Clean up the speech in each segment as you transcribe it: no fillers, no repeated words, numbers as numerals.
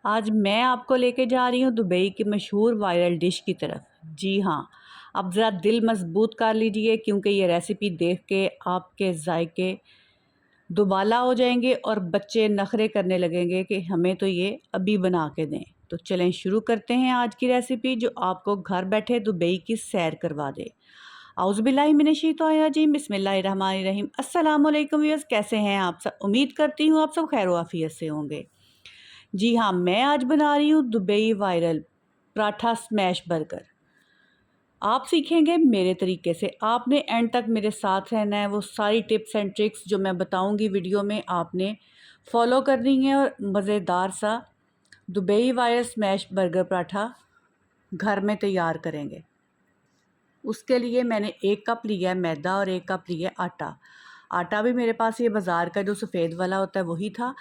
आज मैं आपको लेके जा रही हूँ दुबई की मशहूर वायरल डिश की तरफ। जी हाँ, अब ज़रा दिल मजबूत कर लीजिए क्योंकि ये रेसिपी देख के आपके जायके दुबाला हो जाएंगे और बच्चे नखरे करने लगेंगे कि हमें तो ये अभी बना के दें। तो चलें शुरू करते हैं आज की रेसिपी जो आपको घर बैठे दुबई की सैर करवा दे। आउज़ुबिल्लाहि मिनश्शैतानिर्रजीम, बिस्मिल्लाहिर्रहमानिर्रहीम। अस्सलाम वालेकुम व्यूअर्स, कैसे हैं आप सब? उम्मीद करती हूँ आप सब खैर आफियत से होंगे। जी हाँ, मैं आज बना रही हूँ Dubai viral paratha smash burger. आप सीखेंगे मेरे तरीके से। आपने एंड तक मेरे साथ रहना है। वो सारी टिप्स एंड ट्रिक्स जो मैं बताऊँगी वीडियो में आपने फॉलो करनी है और मज़ेदार सा Dubai viral smash burger paratha घर में तैयार करेंगे। उसके लिए मैंने 1 कप लिया है मैदा और 1 कप लिया है आटा। आटा भी मेरे पास ये बाज़ार का जो सफ़ेद वाला होता है वही था।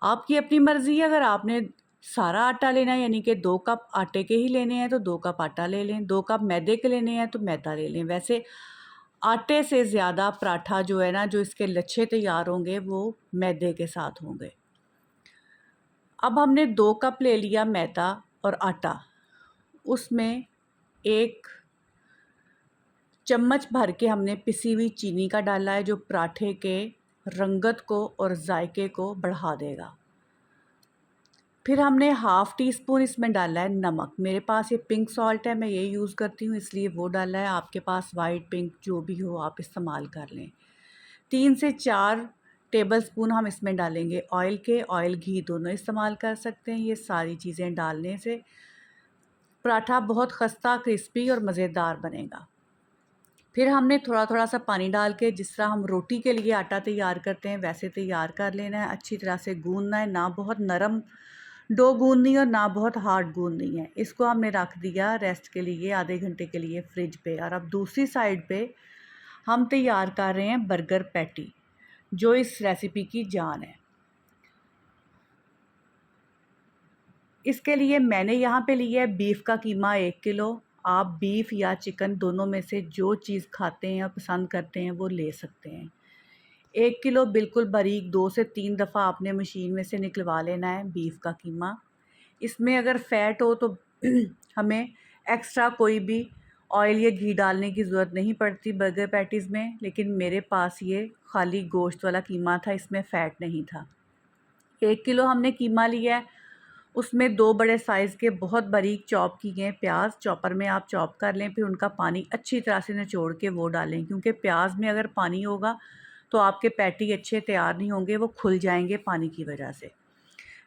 आपकी अपनी मर्ज़ी है, अगर आपने सारा आटा लेना है यानी कि 2 कप आटे के ही लेने हैं तो 2 कप आटा ले लें, 2 कप मैदे के लेने हैं तो मैदा ले लें। वैसे आटे से ज़्यादा पराठा जो है ना, जो इसके लच्छे तैयार होंगे वो मैदे के साथ होंगे। अब हमने 2 कप ले लिया मैदा और आटा, उसमें 1 चम्मच भर के हमने पिसी हुई चीनी का डाला है जो पराठे के रंगत को और जायके को बढ़ा देगा। फिर हमने हाफ़ टी स्पून इसमें डाला है नमक। मेरे पास ये पिंक सॉल्ट है, मैं ये यूज़ करती हूँ इसलिए वो डाला है। आपके पास वाइट पिंक जो भी हो आप इस्तेमाल कर लें। 3 से 4 टेबलस्पून हम इसमें डालेंगे ऑयल के। ऑयल घी दोनों इस्तेमाल कर सकते हैं। ये सारी चीज़ें डालने से पराठा बहुत खस्ता, क्रिस्पी और मज़ेदार बनेगा। फिर हमने थोड़ा थोड़ा सा पानी डाल के, जिस तरह हम रोटी के लिए आटा तैयार करते हैं वैसे तैयार कर लेना है। अच्छी तरह से गूंदना है, ना बहुत नरम डो गूंदनी है और ना बहुत हार्ड गूंदनी है। इसको हमने रख दिया रेस्ट के लिए आधे घंटे के लिए फ्रिज पे। और अब दूसरी साइड पे हम तैयार कर रहे हैं बर्गर पैटी जो इस रेसिपी की जान है। इसके लिए मैंने यहाँ पे लिया है बीफ का कीमा 1 किलो। आप बीफ या चिकन दोनों में से जो चीज़ खाते हैं और पसंद करते हैं वो ले सकते हैं। 1 किलो बिल्कुल बारीक 2 से 3 दफ़ा आपने मशीन में से निकलवा लेना है बीफ का कीमा। इसमें अगर फ़ैट हो तो हमें एक्स्ट्रा कोई भी ऑयल या घी डालने की ज़रूरत नहीं पड़ती बर्गर पैटीज़ में, लेकिन मेरे पास ये खाली गोश्त वाला कीमा था, इसमें फ़ैट नहीं था। 1 किलो हमने कीमा लिया है, उसमें 2 बड़े साइज़ के बहुत बारीक चॉप किए हैं प्याज। चॉपर में आप चॉप कर लें, फिर उनका पानी अच्छी तरह से निचोड़ के वो डालें, क्योंकि प्याज में अगर पानी होगा तो आपके पैटी अच्छे तैयार नहीं होंगे, वो खुल जाएंगे पानी की वजह से।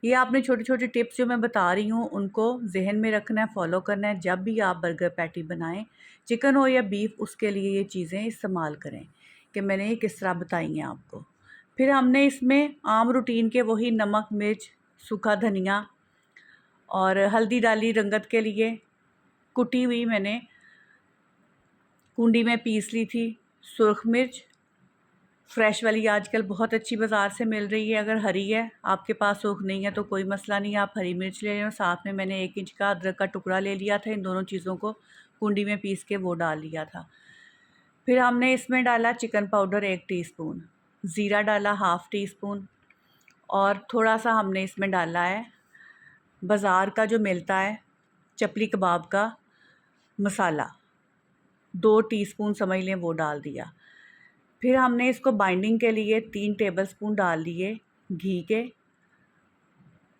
ये आपने छोटी छोटी टिप्स जो मैं बता रही हूँ उनको जहन में रखना है, फॉलो करना है जब भी आप बर्गर पैटी बनाएं, चिकन हो या बीफ, उसके लिए ये चीज़ें इस्तेमाल करें कि मैंने ये किस तरह बताई हैं आपको। फिर हमने इसमें आम रूटीन के वही नमक, मिर्च, सूखा धनिया और हल्दी डाली रंगत के लिए। कुटी हुई मैंने कुंडी में पीस ली थी सुरख मिर्च, फ्रेश वाली आजकल बहुत अच्छी बाज़ार से मिल रही है। अगर हरी है आपके पास, सूख नहीं है तो कोई मसला नहीं है, आप हरी मिर्च ले लें। और साथ में मैंने 1 इंच का अदरक का टुकड़ा ले लिया था। इन दोनों चीज़ों को कुंडी में पीस के वो डाल लिया था। फिर हमने इसमें डाला चिकन पाउडर 1 टीस्पून, ज़ीरा डाला हाफ़ टी स्पून, और थोड़ा सा हमने इसमें डाला है बाज़ार का जो मिलता है चपली कबाब का मसाला, 2 टीस्पून समझ लें, वो डाल दिया। फिर हमने इसको बाइंडिंग के लिए 3 टेबलस्पून डाल लिए घी के,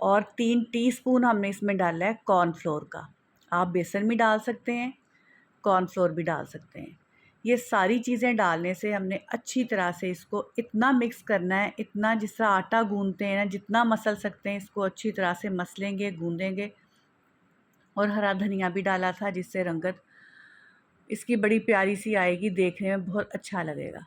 और 3 टीस्पून हमने इसमें डाला है कॉर्नफ्लोर का। आप बेसन भी डाल सकते हैं, कॉर्नफ्लोर भी डाल सकते हैं। ये सारी चीज़ें डालने से हमने अच्छी तरह से इसको इतना मिक्स करना है, इतना जिस तरह आटा गूंदते हैं ना, जितना मसल सकते हैं इसको अच्छी तरह से मसलेंगे, गूंदेंगे। और हरा धनिया भी डाला था जिससे रंगत इसकी बड़ी प्यारी सी आएगी, देखने में बहुत अच्छा लगेगा।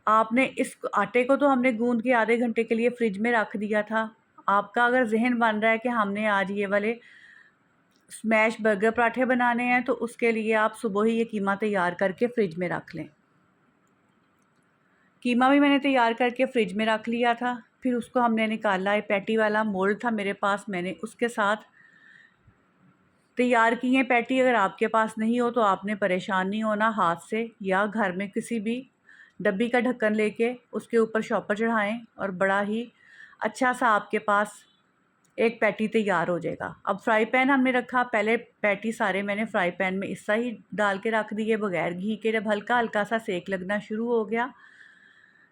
आपने इस आटे को तो हमने गूंद के आधे घंटे के लिए फ्रिज में रख दिया था। आपका अगर जहन बन रहा है कि हमने आज ये वाले स्मैश बर्गर पराठे बनाने हैं तो उसके लिए आप सुबह ही ये कीमा तैयार करके फ्रिज में रख लें। कीमा भी मैंने तैयार करके फ्रिज में रख लिया था। फिर उसको हमने निकाला है, पैटी वाला मोल्ड था मेरे पास, मैंने उसके साथ तैयार की है पैटी। अगर आपके पास नहीं हो तो आपने परेशान नहीं होना, हाथ से या घर में किसी भी डब्बी का ढक्कन लेके उसके ऊपर शॉपर चढ़ाएं और बड़ा ही अच्छा सा आपके पास एक पैटी तैयार हो जाएगा। अब फ्राई पैन हमने रखा, पहले पैटी सारे मैंने फ्राई पैन में इस ही डाल के रख दिए बगैर घी के। जब हल्का हल्का सा सेक लगना शुरू हो गया,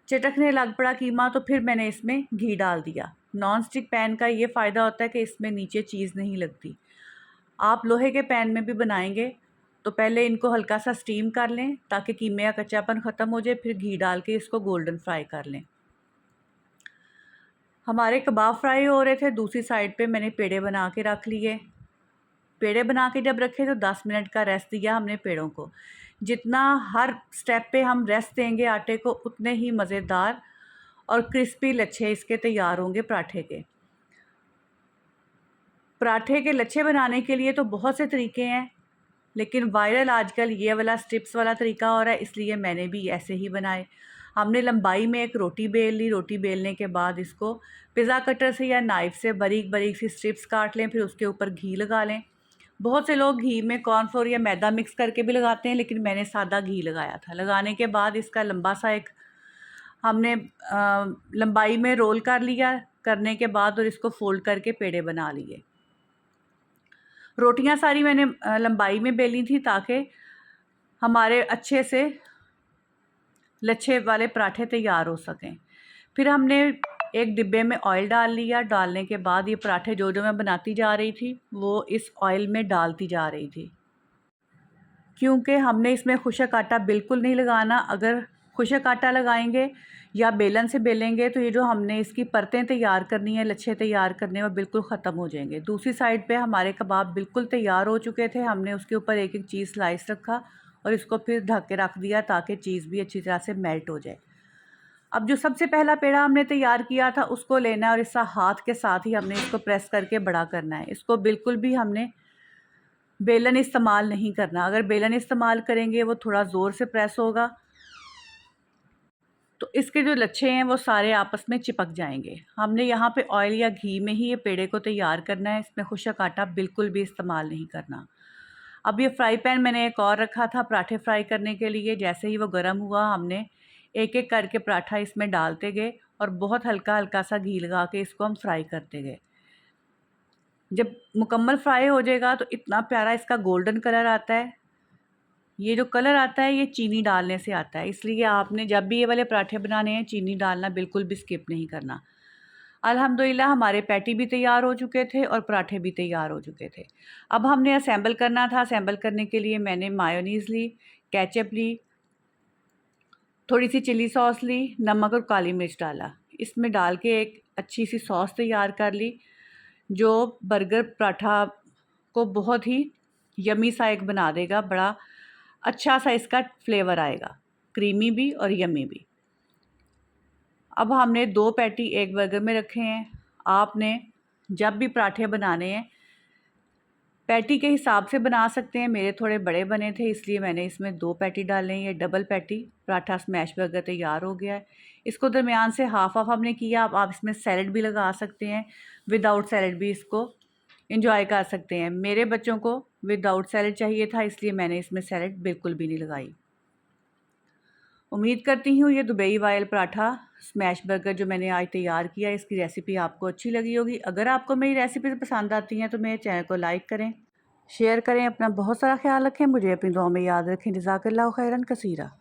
चटकने लग पड़ा कीमा, तो फिर मैंने इसमें घी डाल दिया। नॉन स्टिक पैन का ये फ़ायदा होता है कि इसमें नीचे चीज़ नहीं लगती। आप लोहे के पैन में भी बनाएंगे तो पहले इनको हल्का सा स्टीम कर लें ताकि कीमे का कच्चापन ख़त्म हो जाए, फिर घी डाल के इसको गोल्डन फ्राई कर लें। हमारे कबाब फ्राई हो रहे थे, दूसरी साइड पे मैंने पेड़े बना के रख लिए। पेड़े बना के जब रखे तो 10 मिनट का रेस्ट दिया हमने पेड़ों को। जितना हर स्टेप पे हम रेस्ट देंगे आटे को, उतने ही मज़ेदार और क्रिस्पी लच्छे इसके तैयार होंगे पराठे के। पराठे के लच्छे बनाने के लिए तो बहुत से तरीके हैं, लेकिन वायरल आजकल ये वाला स्ट्रिप्स वाला तरीका हो रहा है, इसलिए मैंने भी ऐसे ही बनाए। हमने लंबाई में एक रोटी बेल ली, रोटी बेलने के बाद इसको पिज़्ज़ा कटर से या नाइफ़ से बारीक बारीक सी स्ट्रिप्स काट लें, फिर उसके ऊपर घी लगा लें। बहुत से लोग घी में कॉर्नफ्लोर या मैदा मिक्स करके भी लगाते हैं, लेकिन मैंने सादा घी लगाया था। लगाने के बाद इसका लंबा सा एक हमने लंबाई में रोल कर लिया, करने के बाद और इसको फ़ोल्ड करके पेड़े बना लिए। रोटियां सारी मैंने लंबाई में बेली थी ताकि हमारे अच्छे से लच्छे वाले पराठे तैयार हो सकें। फिर हमने एक डिब्बे में ऑयल डाल लिया। डालने के बाद ये पराठे जो जो मैं बनाती जा रही थी वो इस ऑयल में डालती जा रही थी, क्योंकि हमने इसमें खुशक आटा बिल्कुल नहीं लगाना। अगर खुशक आटा लगाएंगे या बेलन से बेलेंगे तो ये जो हमने इसकी परतें तैयार करनी है, लच्छे तैयार करने, वो बिल्कुल ख़त्म हो जाएंगे। दूसरी साइड पे हमारे कबाब बिल्कुल तैयार हो चुके थे। हमने उसके ऊपर एक एक चीज़ स्लाइस रखा और इसको फिर ढक के रख दिया ताकि चीज़ भी अच्छी तरह से मेल्ट हो जाए। अब जो सबसे पहला पेड़ा हमने तैयार किया था उसको लेना है और इस हाथ के साथ ही हमने इसको प्रेस करके बड़ा करना है। इसको बिल्कुल भी हमने बेलन इस्तेमाल नहीं करना। अगर बेलन इस्तेमाल करेंगे वो थोड़ा ज़ोर से प्रेस होगा तो इसके जो लच्छे हैं वो सारे आपस में चिपक जाएंगे। हमने यहाँ पे ऑयल या घी में ही ये पेड़े को तैयार करना है, इसमें खुशक आटा बिल्कुल भी इस्तेमाल नहीं करना। अब ये फ्राई पैन मैंने एक और रखा था पराठे फ्राई करने के लिए। जैसे ही वो गर्म हुआ हमने एक एक करके पराठा इसमें डालते गए और बहुत हल्का हल्का सा घी लगा के इसको हम फ्राई करते गए। जब मुकम्मल फ्राई हो जाएगा तो इतना प्यारा इसका गोल्डन कलर आता है। ये जो कलर आता है ये चीनी डालने से आता है, इसलिए आपने जब भी ये वाले पराठे बनाने हैं चीनी डालना बिल्कुल भी स्किप नहीं करना। अल्हम्दुलिल्लाह हमारे पैटी भी तैयार हो चुके थे और पराठे भी तैयार हो चुके थे। अब हमने असेंबल करना था। असेंबल करने के लिए मैंने मायोनीज़ ली, केचप ली, थोड़ी सी चिली सॉस ली, नमक और काली मिर्च डाला। इसमें डाल के एक अच्छी सी सॉस तैयार कर ली जो बर्गर पराठा को बहुत ही यमी सा एक बना देगा। बड़ा अच्छा सा इसका फ्लेवर आएगा, क्रीमी भी और यमी भी। अब हमने 2 पैटी एक बर्गर में रखे हैं। आपने जब भी पराठे बनाने हैं पैटी के हिसाब से बना सकते हैं। मेरे थोड़े बड़े बने थे इसलिए मैंने इसमें 2 पैटी डाले हैं। ये double patty paratha smash burger तैयार हो गया है। इसको दरमियान से हाफ हाफ हमने किया। अब आप इसमें सैलड भी लगा सकते हैं, विदाउट सैलड भी इसको एंजॉय कर सकते हैं। मेरे बच्चों को विदाउट सैलड चाहिए था, इसलिए मैंने इसमें सैलड बिल्कुल भी नहीं लगाई। उम्मीद करती हूँ ये Dubai while paratha smash burger जो मैंने आज तैयार किया, इसकी रेसिपी आपको अच्छी लगी होगी। अगर आपको मेरी रेसिपी पसंद आती हैं तो मेरे चैनल को लाइक करें, शेयर करें। अपना बहुत सारा ख्याल रखें, मुझे अपनी दुआ में याद रखें। जज़ाकल्लाहु खैरन कसीरा।